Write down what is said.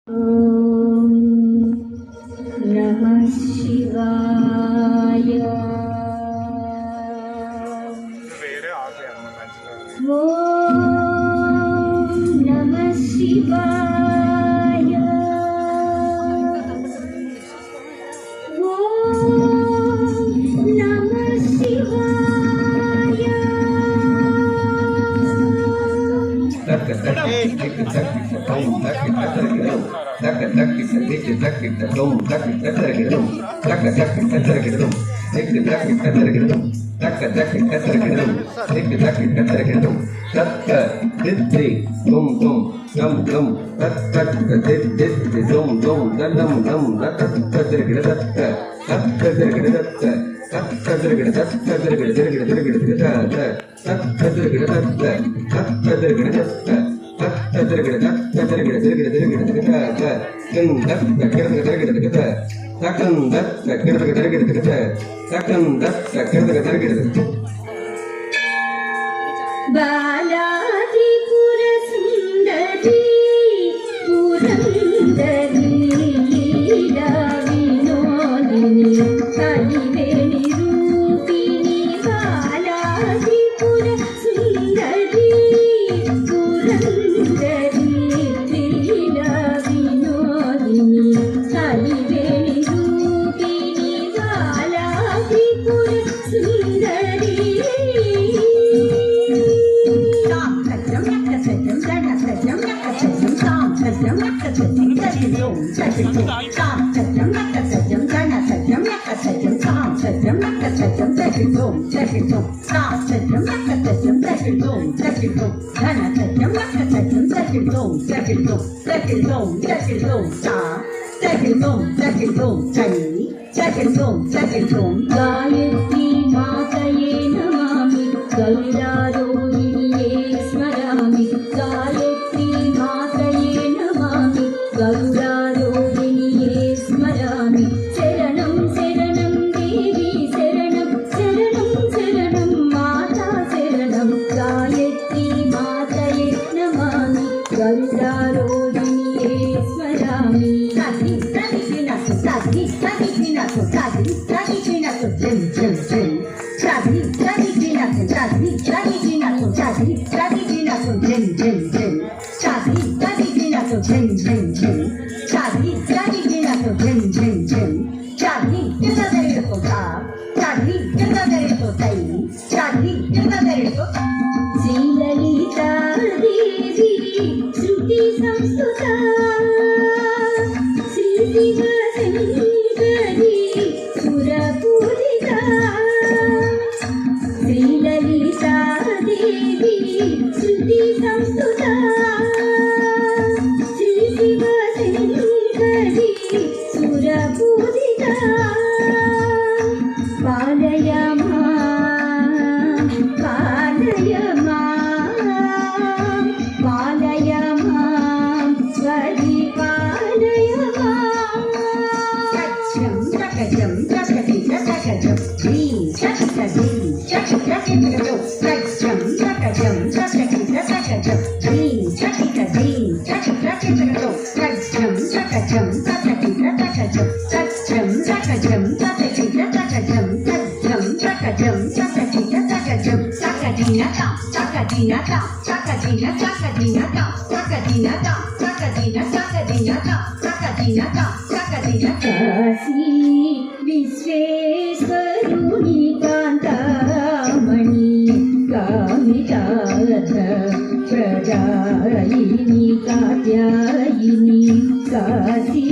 ఓం నమః శివాయ. ఓం నమః శివాయ. ఓం నమః శివాయ. బాలాదిపుర సుందరి పురందరి లీలా వినోదిని కలివేణి రూపిణి. బాలాదిపుర సుందరి పురందరి లీలా వినోదిని కలివేణి రూపిణి. బాలాదిపుర సుందరి గాయత్రీ మాతయే నమామి గరుడారోహిణియే స్మరామి. గాయత్రీ మాతయే నమామి గరుడారోహిణియే స్మరామి. శరణం శరణం దేవి శరణం శరణం శరణం మాతా శరణం. గాయత్రీ మాతయే నమామి గరుడారోహిణియే స్మరామి. శ్రీలలితా దేవి శృతి సంస్తుతా శ్రీ శివశంకరి సురపూజితా. శ్రీలలితా దేవి శృతి సంస్తుతా శ్రీ శివశంకరి సురపూజితా. పాలయ మాం పాలయ మాం పాలయ మాం స్వరి పాలయ మాం. సత్యం సకజం సకటి సకజం శ్రీ సకటి సకటి సత్యం సకజం సకటి సకజం శ్రీ సకటి సకటి సత్యం సకజం సకటి సకజం సత్యం సకజం సకటి సకజం సత్యం సకజం సకటి సకజం. సకదినతా సకదినతా సకదినతా సకదినతా సకదినతా సకదినతా సకదినతా సకదినతా సకదినతా. కాశీ విశ్వేశ్వరుని కాంతామణి కామితార్థ ప్రదాయిని కాత్యాయిని. కాశీ